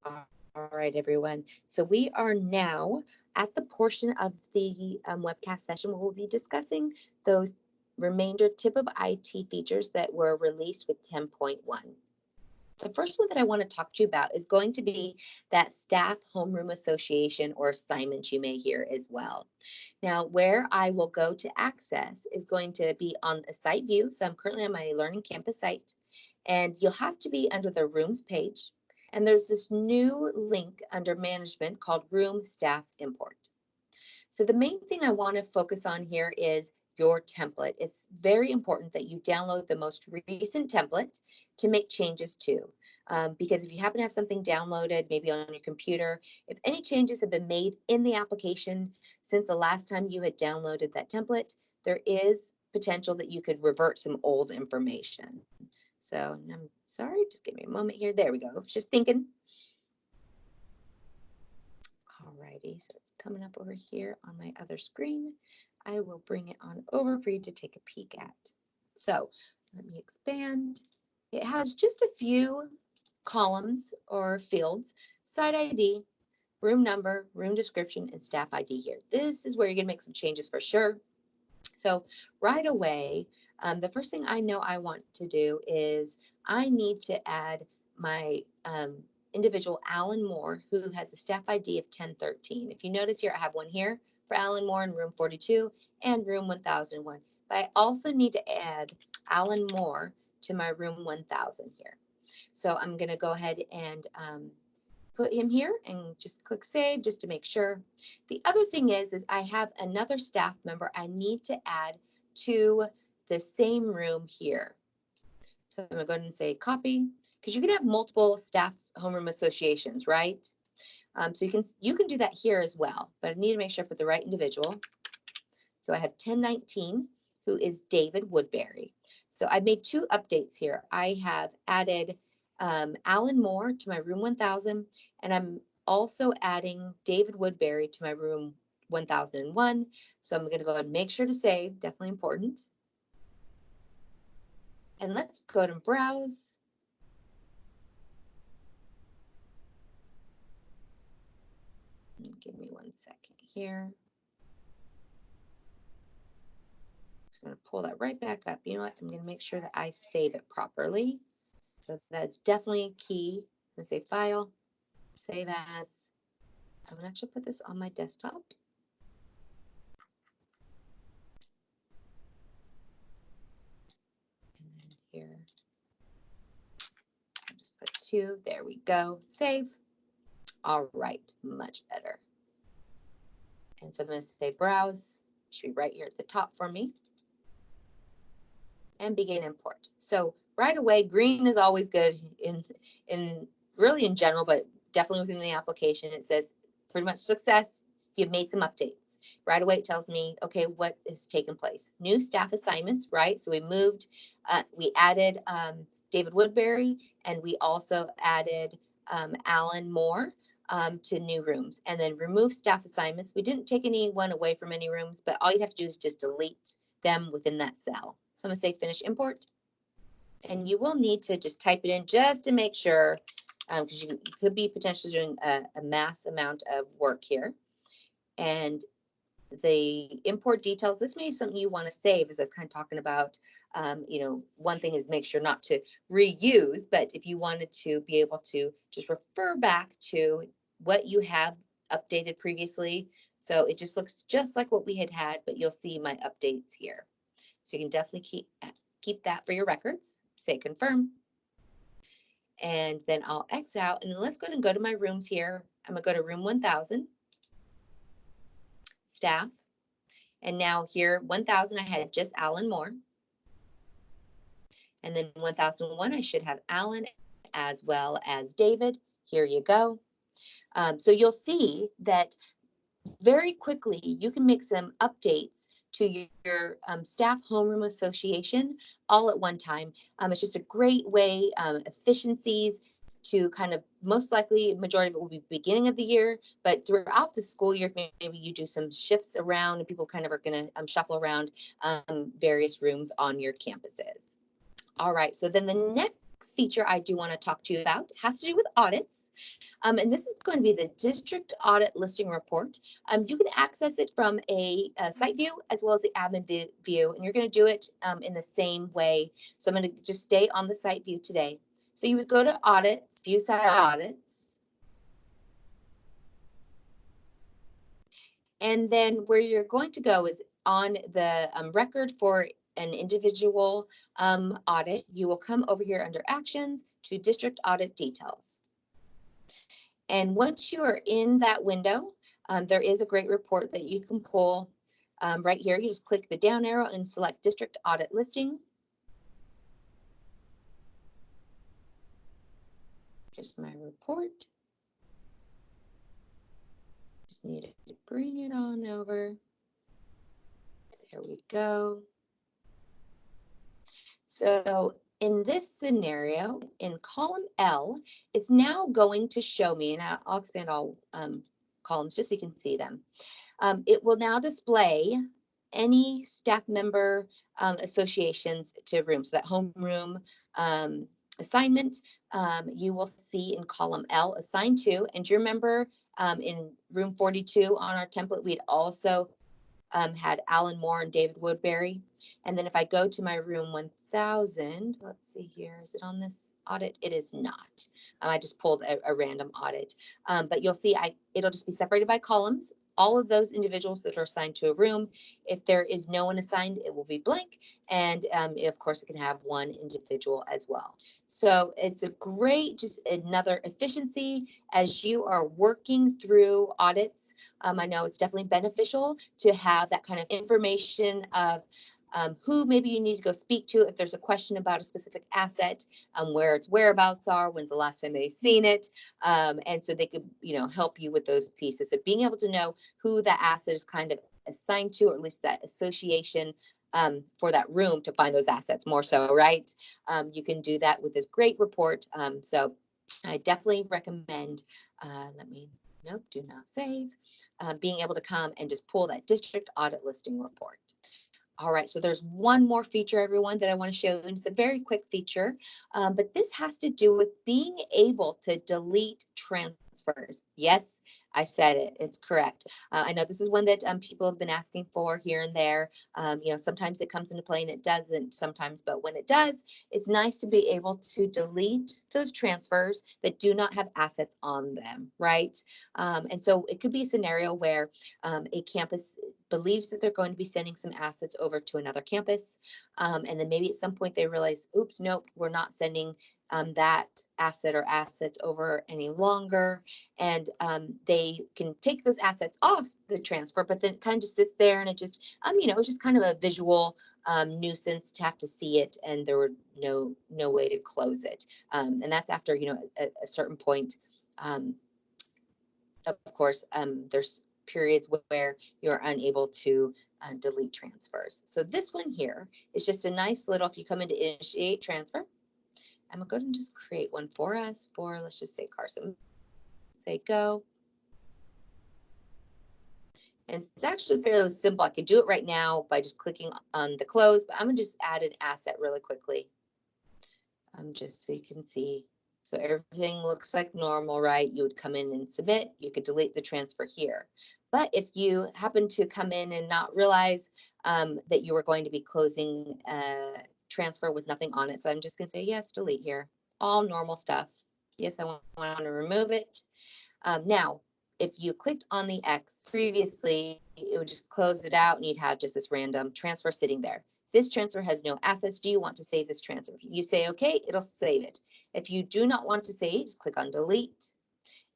All right, everyone. So we are now at the portion of the webcast session where we'll be discussing those remainder tip of IT features that were released with 10.1. The first one that I want to talk to you about is going to be that staff homeroom association or assignment you may hear as well. Now, where I will go to access is going to be on a site view. So I'm currently on my Learning Campus site, and you'll have to be under the rooms page. And there's this new link under management called Room Staff Import. So the main thing I want to focus on here is your template. It's very important that you download the most recent template to make changes to. Because if you happen to have something downloaded, maybe on your computer, if any changes have been made in the application since the last time you had downloaded that template, there is potential that you could revert some old information. So I'm sorry, just give me a moment here. There we go. Just thinking. Alrighty, so it's coming up over here on my other screen. I will bring it on over for you to take a peek at. So let me expand. It has just a few columns or fields: site ID, room number, room description, and staff ID here. This is where you're gonna make some changes for sure. So right away, the first thing I know I want to do is I need to add my individual Alan Moore, who has a staff ID of 1013. If you notice here, I have one here for Alan Moore in room 42 and room 1001. But I also need to add Alan Moore to my room 1000 here. So I'm going to go ahead and put him here and just click save just to make sure. The other thing is I have another staff member I need to add to the same room here. So I'm going to go ahead and say copy, because you can have multiple staff homeroom associations, right? So you can do that here as well, but I need to make sure I put the right individual. So I have 1019, who is David Woodbury. So I made two updates here. I have added Alan Moore to my room 1000, and I'm also adding David Woodbury to my room 1001. So I'm going to go ahead and make sure to save, definitely important. And let's go ahead and browse. Give me 1 second here. Just going to pull that right back up. You know what? I'm going to make sure that I save it properly. So that's definitely key. I'm going to say file, save as. I'm going to actually put this on my desktop. And then here, I'll just put 2. There we go. Save. All right, much better. And so I'm going to say browse. It should be right here at the top for me. And begin import. So right away, green is always good in really in general, but definitely within the application. It says pretty much success. You've made some updates. Right away, it tells me, okay, what has taken place? New staff assignments, right? So we moved, we added David Woodbury, and we also added Alan Moore to new rooms. And then remove staff assignments. We didn't take anyone away from any rooms, but all you have to do is just delete them within that cell. So I'm going to say finish import. And you will need to just type it in just to make sure, because you could be potentially doing a mass amount of work here. And the import details, this may be something you want to save, as I was kind of talking about. You know, one thing is make sure not to reuse, but if you wanted to be able to just refer back to what you have updated previously. So it just looks just like what we had, but you'll see my updates here. So you can definitely keep that for your records. Say confirm. And then I'll X out, and then let's go ahead and go to my rooms here. I'm gonna go to room 1000, staff. And now here, 1000, I had just Alan Moore. And then 1001, I should have Alan as well as David. Here you go. So you'll see that very quickly you can make some updates to your staff homeroom association all at one time. It's just a great way, efficiencies to kind of, most likely majority of it will be beginning of the year, but throughout the school year, maybe you do some shifts around and people kind of are going to shuffle around various rooms on your campuses. All right, so then the next feature I do want to talk to you about has to do with audits. And this is going to be the district audit listing report. You can access it from a site view as well as the admin view, and you're going to do it in the same way. So I'm going to just stay on the site view today. So you would go to audits, view site audits. And then where you're going to go is on the record for an individual audit. You will come over here under actions to district audit details. And once you are in that window, there is a great report that you can pull right here. You just click the down arrow and select district audit listing. Here's my report. Just need to bring it on over. There we go. So in this scenario, in column L, it's now going to show me, and I'll expand all columns just so you can see them. It will now display any staff member associations to rooms. So that homeroom assignment, you will see in column L, assigned to. And do you remember in room 42 on our template, we'd also had Alan Moore and David Woodbury. And then if I go to my room 1000, let's see here, is it on this audit? It is not. I just pulled a random audit, but you'll see it'll just be separated by columns. All of those individuals that are assigned to a room. If there is no one assigned, it will be blank. And of course, it can have one individual as well. So it's a great, just another efficiency as you are working through audits. I know it's definitely beneficial to have that kind of information of who maybe you need to go speak to if there's a question about a specific asset, where its whereabouts are, when's the last time they've seen it, and so they could, help you with those pieces. So being able to know who that asset is kind of assigned to, or at least that association for that room to find those assets more so, right? You can do that with this great report. So I definitely recommend, nope, do not save, being able to come and just pull that district audit listing report. All right, so there's one more feature, everyone, that I want to show you. It's a very quick feature, but this has to do with being able to delete transfers. Yes, I said it. It's correct. I know this is one that people have been asking for here and there. Sometimes it comes into play and it doesn't sometimes, but when it does, it's nice to be able to delete those transfers that do not have assets on them, right? And so it could be a scenario where a campus believes that they're going to be sending some assets over to another campus. And then maybe at some point they realize, oops, nope, we're not sending that asset or assets over any longer. And they can take those assets off the transfer, but then kind of just sit there and it just, it's just kind of a visual nuisance to have to see it, and there were no way to close it. And that's after, a certain point. Of course, there's periods where you're unable to delete transfers. So this one here is just a nice little, if you come into initiate transfer, I'm gonna go ahead and just create one for us for, let's just say Carson, say go. And it's actually fairly simple. I could do it right now by just clicking on the close, but I'm gonna just add an asset really quickly. Just so you can see. So everything looks like normal, right? You would come in and submit. You could delete the transfer here. But if you happen to come in and not realize that you were going to be closing a transfer with nothing on it, so I'm just going to say, yes, delete here. All normal stuff. Yes, I want to remove it. Now, if you clicked on the X previously, it would just close it out and you'd have just this random transfer sitting there. This transfer has no assets. Do you want to save this transfer? You say, okay, it'll save it. If you do not want to save, just click on delete.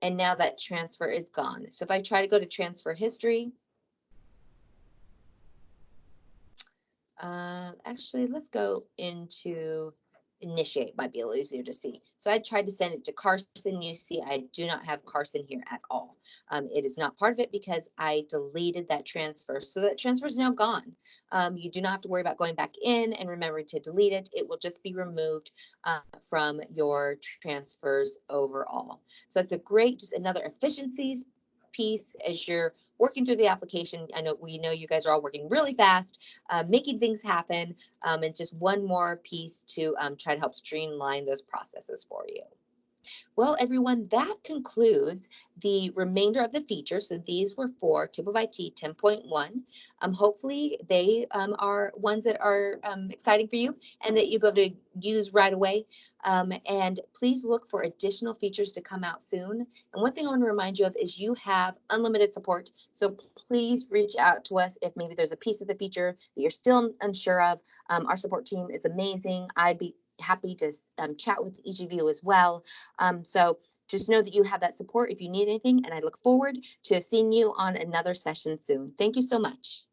And now that transfer is gone. So if I try to go to transfer history, actually, let's go into initiate, might be a little easier to see. So I tried to send it to Carson. You see, I do not have Carson here at all. It is not part of it because I deleted that transfer. So that transfer is now gone. You do not have to worry about going back in and remembering to delete it. It will just be removed from your transfers overall. So it's a great, just another efficiencies piece as you're working through the application. We know you guys are all working really fast, making things happen. And just one more piece to try to help streamline those processes for you. Well, everyone, that concludes the remainder of the features. So these were for TIPWeb-IT 10.1. Hopefully they are ones that are exciting for you and that you'll be able to use right away. And please look for additional features to come out soon. And one thing I want to remind you of is you have unlimited support. So please reach out to us if maybe there's a piece of the feature that you're still unsure of. Our support team is amazing. I'd be happy to chat with each of you as well. So just know that you have that support if you need anything, and I look forward to seeing you on another session soon. Thank you so much.